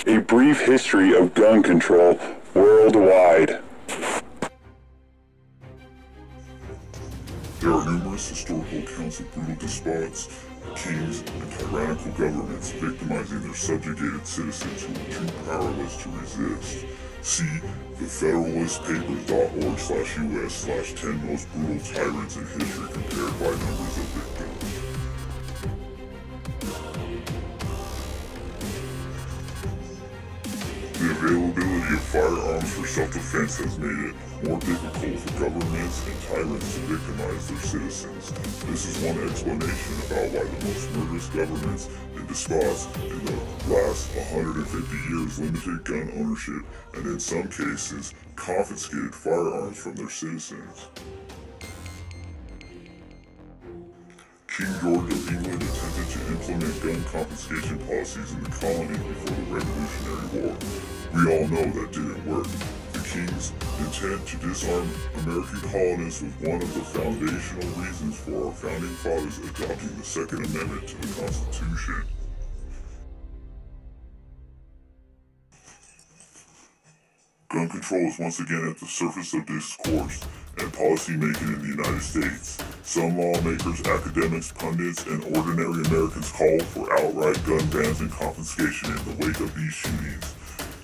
A brief history of gun control worldwide. There are numerous historical accounts of brutal despots, kings, and tyrannical governments victimizing their subjugated citizens who were too powerless to resist. See thefederalistpapers.org/US/10 most brutal tyrants in history compared by numbers of victims. The availability of firearms for self-defense has made it more difficult for governments and tyrants to victimize their citizens. This is one explanation about why the most murderous governments and despots in the last 150 years limited gun ownership and in some cases confiscated firearms from their citizens. King George of England attempted to implement gun confiscation policies in the colonies before the Revolutionary War. We all know that didn't work. The King's intent to disarm American colonists was one of the foundational reasons for our founding fathers adopting the Second Amendment to the Constitution. Gun control is once again at the surface of discourse and policy-making in the United States. Some lawmakers, academics, pundits, and ordinary Americans call for outright gun bans and confiscation in the wake of these shootings.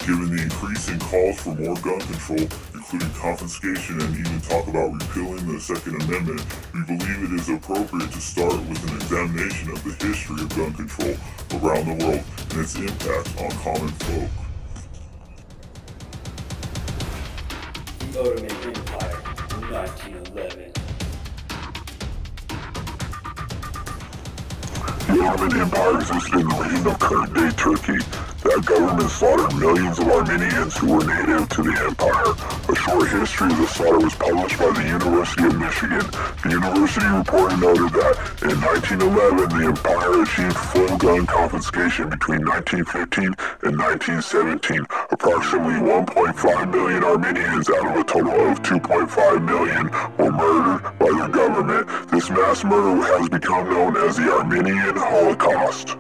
Given the increase in calls for more gun control, including confiscation and even talk about repealing the Second Amendment, we believe it is appropriate to start with an examination of the history of gun control around the world and its impact on common folk. The Ottoman Empire in 1911. The Ottoman Empire existed in the region of current-day Turkey. That government slaughtered millions of Armenians who were native to the empire. A short history of the slaughter was published by the University of Michigan. The university report noted that in 1911, the empire achieved full gun confiscation between 1915 and 1917. Approximately 1.5 million Armenians out of a total of 2.5 million were murdered by the government. This mass murder has become known as the Armenian Holocaust.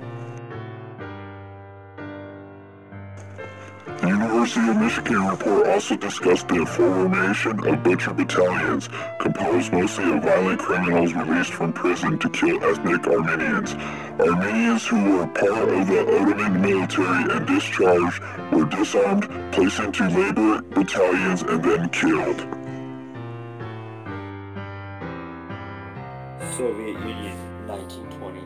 The University of Michigan report also discussed the formation of butcher battalions, composed mostly of violent criminals released from prison to kill ethnic Armenians. Armenians who were part of the Ottoman military and discharged were disarmed, placed into labor battalions, and then killed. Soviet Union, 1929.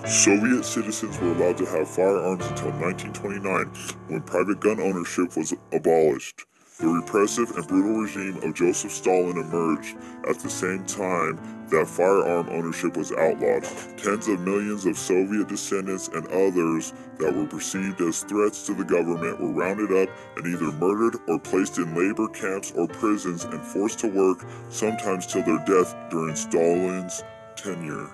Soviet citizens were allowed to have firearms until 1929, when private gun ownership was abolished. The repressive and brutal regime of Joseph Stalin emerged at the same time that firearm ownership was outlawed. Tens of millions of Soviet descendants and others that were perceived as threats to the government were rounded up and either murdered or placed in labor camps or prisons and forced to work, sometimes till their death during Stalin's tenure.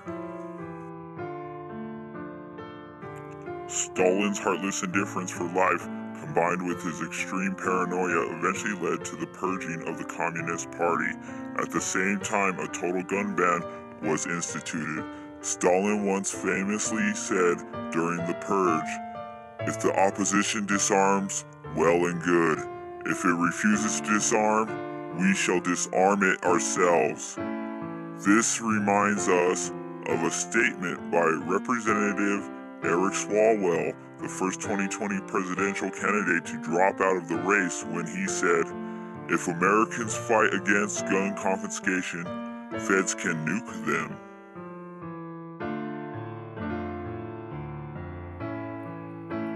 Stalin's heartless indifference for life, combined with his extreme paranoia, eventually led to the purging of the Communist Party. At the same time, a total gun ban was instituted. Stalin once famously said during the purge, "If the opposition disarms, well and good. If it refuses to disarm, we shall disarm it ourselves." This reminds us of a statement by Representative Eric Swalwell, the first 2020 presidential candidate to drop out of the race, when he said, "If Americans fight against gun confiscation, feds can nuke them."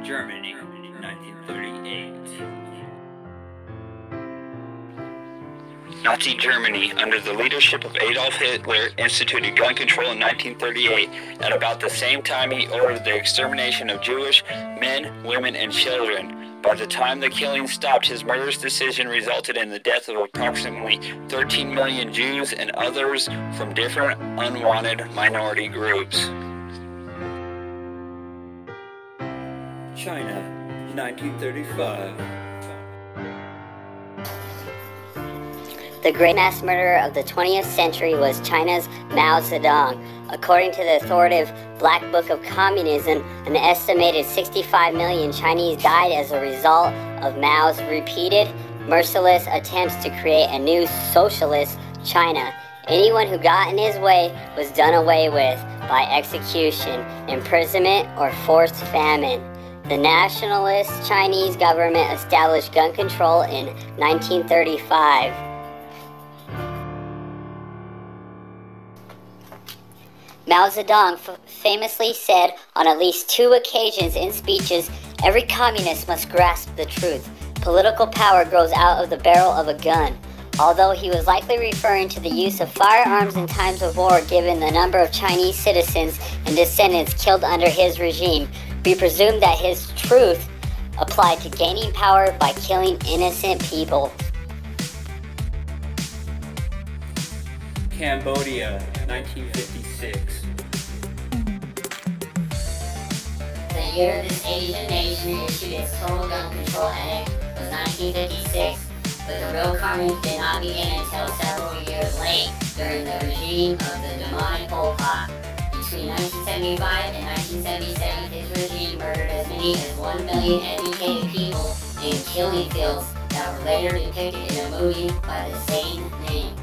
Germany, 1938. Nazi Germany, under the leadership of Adolf Hitler, instituted gun control in 1938. At about the same time, he ordered the extermination of Jewish men, women, and children. By the time the killing stopped, his murderous decision resulted in the death of approximately 13 million Jews and others from different unwanted minority groups. China, 1935. The great mass murderer of the 20th century was China's Mao Zedong. According to the authoritative Black Book of Communism, an estimated 65 million Chinese died as a result of Mao's repeated, merciless attempts to create a new socialist China. Anyone who got in his way was done away with by execution, imprisonment, or forced famine. The nationalist Chinese government established gun control in 1935. Mao Zedong famously said on at least 2 occasions in speeches, "Every communist must grasp the truth. Political power grows out of the barrel of a gun." Although he was likely referring to the use of firearms in times of war given the number of Chinese citizens and descendants killed under his regime, we presume that his truth applied to gaining power by killing innocent people. Cambodia, 1956. The year this Asian nation issued its total gun control edict was 1956, but the real carnage did not begin until several years late during the regime of the demonic Pol Pot. Between 1975 and 1977, his regime murdered as many as 1 million educated people in killing fields that were later depicted in a movie by the same name.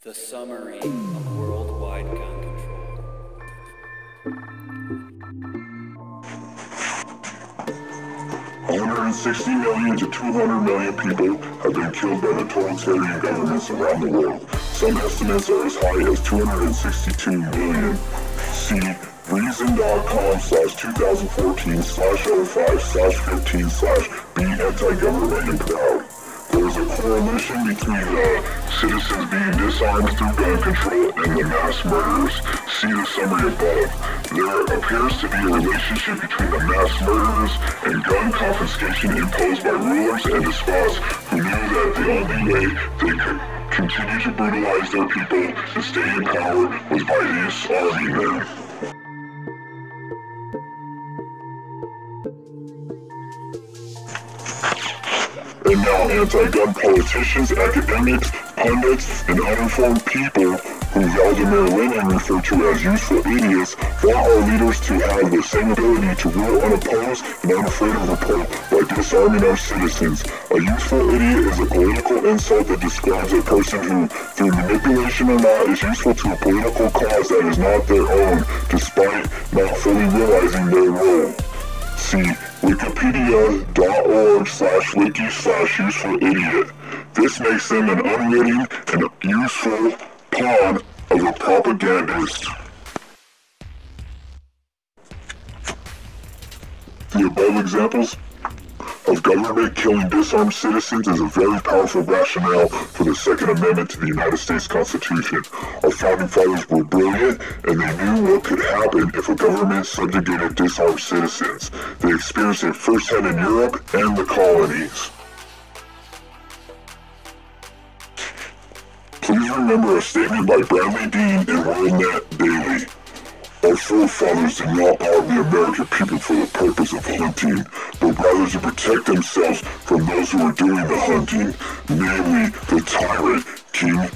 The summary of worldwide gun control. 160 million to 200 million people have been killed by the totalitarian governments around the world. Some estimates are as high as 262 million. See reason.com/2014/05/15/be anti-government and proud. There is a correlation between citizens being disarmed through gun control and the mass murders. See the summary above. There appears to be a relationship between the mass murders and gun confiscation imposed by rulers and despots who knew that the only way they could continue to brutalize their people and stay in power was by disarming them. And now anti-gun politicians, academics, pundits, and uninformed people who Vladimir Lenin referred to as useful idiots want our leaders to have the same ability to rule unopposed and unafraid of report by disarming our citizens. A useful idiot is a political insult that describes a person who, through manipulation or not, is useful to a political cause that is not their own, despite not fully realizing their role. See wikipedia.org/wiki/useful-idiot. This makes them an unwitting and useful pawn of a propagandist. The above examples of government killing disarmed citizens is a very powerful rationale for the Second Amendment to the United States Constitution. Our founding fathers were brilliant, and they knew what could happen if a government subjugated disarmed citizens. They experienced it firsthand in Europe and the colonies. Please remember a statement by Bradley Dean in WorldNet Daily. Our forefathers did not arm the American people for the purpose of hunting, but rather to protect themselves from those who were doing the hunting, namely the tyrant, King